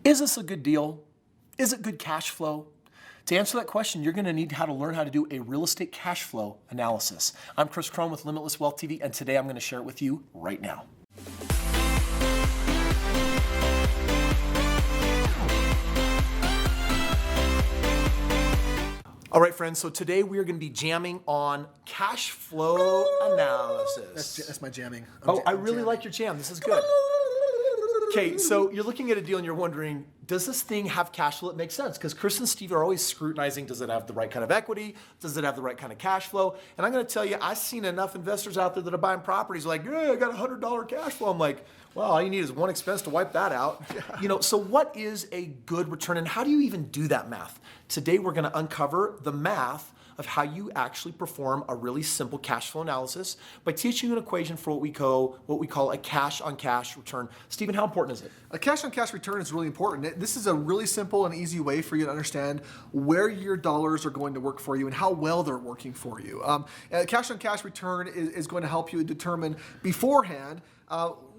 Is this a good deal? Is it good cash flow? To answer that question, you're going to need how to learn how to do a real estate cash flow analysis. I'm Kris Krohn with Limitless Wealth TV, and today I'm going to share it with you right now. All right, friends, so today we are going to be jamming on cash flow analysis. That's my jamming. I really like your jam. This is good. Okay, so you're looking at a deal and you're wondering, does this thing have cash flow that makes sense? Because Kris and Steve are always scrutinizing, does it have the right kind of equity? Does it have the right kind of cash flow? And I'm going to tell you, I've seen enough investors out there that are buying properties like, yeah, I got $100 cash flow. I'm like, well, all you need is one expense to wipe that out. Yeah. So what is a good return and how do you even do that math? Today, we're going to uncover the math of how you actually perform a really simple cash flow analysis by teaching you an equation for what we call a cash on cash return. Stephen, how important is it? A cash on cash return is really important. This is a really simple and easy way for you to understand where your dollars are going to work for you and how well they're working for you. A cash on cash return is going to help you determine beforehand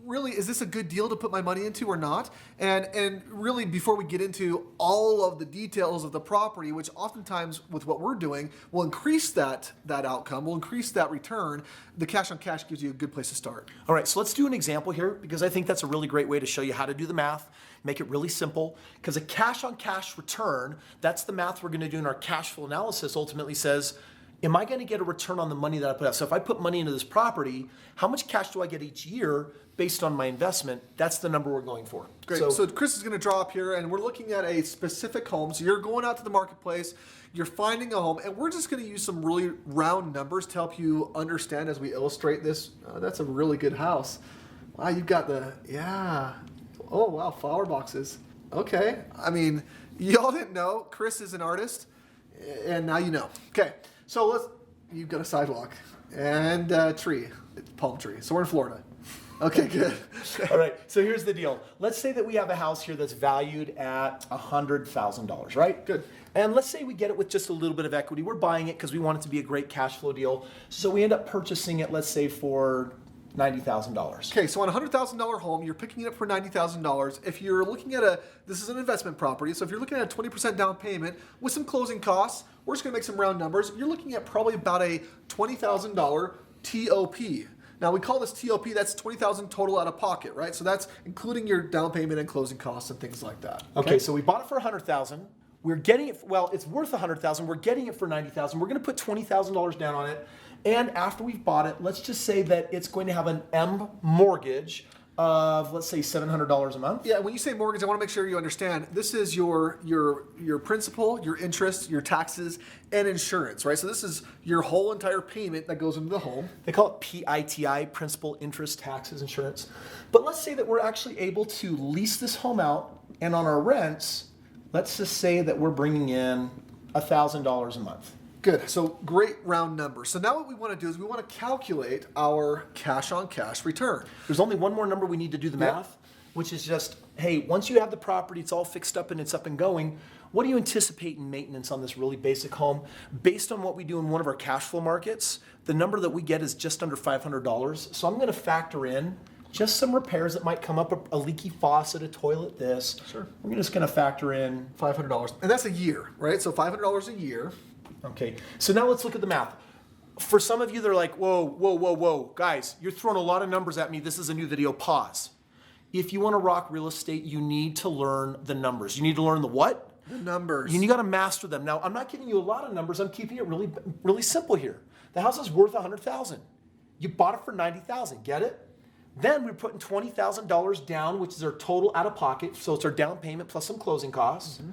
really, is this a good deal to put my money into or not? And really, before we get into all of the details of the property, which oftentimes with what we're doing will increase that outcome, will increase that return, the cash on cash gives you a good place to start. All right, so let's do an example here because I think that's a really great way to show you how to do the math, make it really simple. Because a cash on cash return, that's the math we're going to do in our cash flow analysis, ultimately says, am I going to get a return on the money that I put out? So if I put money into this property, how much cash do I get each year based on my investment? That's the number we're going for. Great. So Kris is going to draw up here, and we're looking at a specific home. So you're going out to the marketplace, you're finding a home, and we're just going to use some really round numbers to help you understand as we illustrate this. That's a really good house. Wow, you've got oh wow, flower boxes. Okay. I mean, y'all didn't know Kris is an artist, and now you know. Okay. So you've got a sidewalk and a tree, palm tree. So we're in Florida. Okay, good. All right, so here's the deal. Let's say that we have a house here that's valued at $100,000, right? Good. And let's say we get it with just a little bit of equity. We're buying it because we want it to be a great cash flow deal. So we end up purchasing it, let's say, for $90,000. Okay, so on a $100,000 home, you're picking it up for $90,000. If you're looking at this is an investment property, so if you're looking at a 20% down payment with some closing costs, we're just gonna make some round numbers. You're looking at probably about a $20,000 TOP. Now we call this TOP, that's $20,000 total out of pocket, right? So that's including your down payment and closing costs and things like that. Okay, so we bought it for $100,000. We're getting it, well, it's worth $100,000. We're getting it for $90,000. We're gonna put $20,000 down on it. And after we've bought it, let's just say that it's going to have an M mortgage of, let's say, $700 a month. Yeah, when you say mortgage, I want to make sure you understand, this is your principal, your interest, your taxes, and insurance, right? So this is your whole entire payment that goes into the home. They call it PITI, principal, interest, taxes, insurance. But let's say that we're actually able to lease this home out, and on our rents, let's just say that we're bringing in $1,000 a month. Good, so great round number. So now what we want to do is we want to calculate our cash on cash return. There's only one more number we need to do the math, which is just, hey, once you have the property, it's all fixed up and it's up and going, what do you anticipate in maintenance on this really basic home? Based on what we do in one of our cash flow markets, the number that we get is just under $500. So I'm going to factor in just some repairs that might come up, a leaky faucet, a toilet, this. Sure. We're just going to factor in $500. And that's a year, right? So $500 a year. Okay, so now let's look at the math. For some of you, they're like, whoa, guys, you're throwing a lot of numbers at me. This is a new video, pause. If you want to rock real estate, you need to learn the numbers. You need to learn the what? The numbers. You got to master them. Now, I'm not giving you a lot of numbers. I'm keeping it really, really simple here. The house is worth $100,000. You bought it for $90,000, get it? Then we're putting $20,000 down, which is our total out of pocket. So it's our down payment plus some closing costs. Mm-hmm.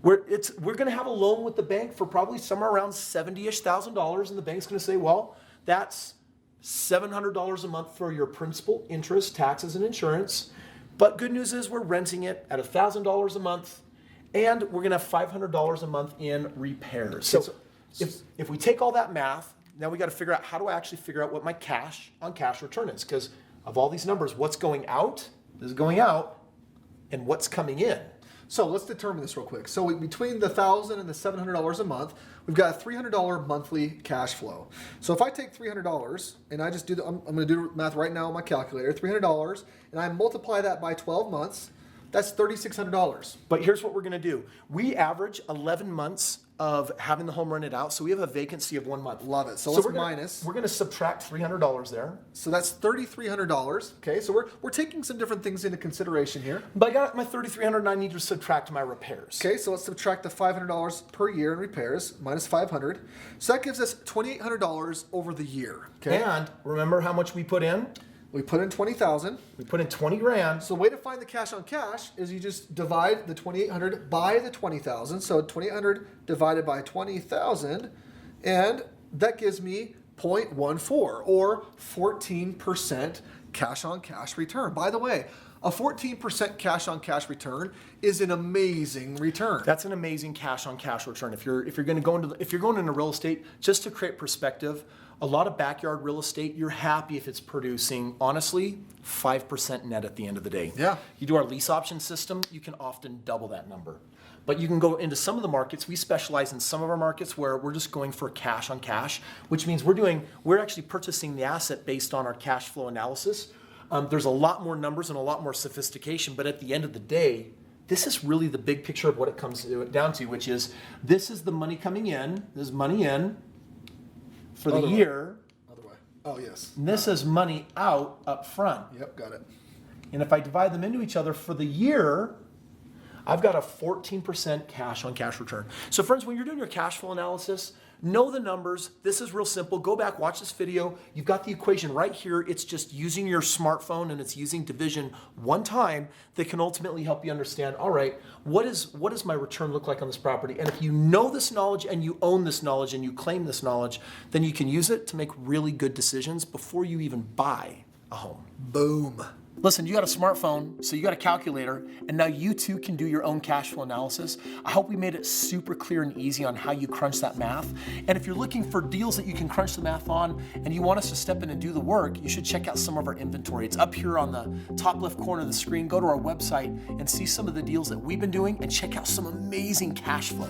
We're going to have a loan with the bank for probably somewhere around $70,000, and the bank's going to say, well, that's $700 a month for your principal, interest, taxes, and insurance. But good news is we're renting it at $1,000 a month, and we're going to have $500 a month in repairs. So if we take all that math, now we got to figure out how do I actually figure out what my cash on cash return is, because of all these numbers, what's going out, this is going out, and what's coming in. So let's determine this real quick. So between the $1,000 and the $700 a month, we've got a $300 monthly cash flow. So if I take $300 and I just do I'm going to do math right now on my calculator, $300, and I multiply that by 12 months, That's $3,600. But here's what we're gonna do. We average 11 months of having the home rented out, so we have a vacancy of 1 month. Love it. So let's we're gonna, minus. We're gonna subtract $300 there. So that's $3,300. Okay, so we're taking some different things into consideration here. But I got my $3,300 and I need to subtract my repairs. Okay, so let's subtract the $500 per year in repairs, minus $500. So that gives us $2,800 over the year. Okay, And remember how much we put in? we put in $20,000. We put in 20 grand. So the way to find the cash on cash is you just divide the $2,800 by the $20,000. So $2,800 divided by $20,000, and that gives me 0.14 or 14% cash on cash return. By the way, a 14% cash on cash return is an amazing return. That's an amazing cash on cash return. If you're going into real estate, just to create perspective, a lot of backyard real estate, you're happy if it's producing, honestly, 5% net at the end of the day. Yeah. You do our lease option system, you can often double that number. But you can go into some of the markets. We specialize in some of our markets where we're just going for cash on cash, which means we're actually purchasing the asset based on our cash flow analysis. There's a lot more numbers and a lot more sophistication, but at the end of the day, this is really the big picture of what it comes down to, which is this is the money coming in, this is money in for the year, Other way. Oh, yes. and this is money out up front. Yep, got it. And if I divide them into each other for the year, I've got a 14% cash on cash return. So friends, when you're doing your cash flow analysis, know the numbers. This is real simple. Go back, watch this video. You've got the equation right here. It's just using your smartphone and it's using division one time that can ultimately help you understand, all right, what does my return look like on this property? And if you know this knowledge and you own this knowledge and you claim this knowledge, then you can use it to make really good decisions before you even buy a home. Boom. Listen, you got a smartphone, so you got a calculator, and now you too can do your own cash flow analysis. I hope we made it super clear and easy on how you crunch that math. And if you're looking for deals that you can crunch the math on and you want us to step in and do the work, you should check out some of our inventory. It's up here on the top left corner of the screen. Go to our website and see some of the deals that we've been doing and check out some amazing cash flow.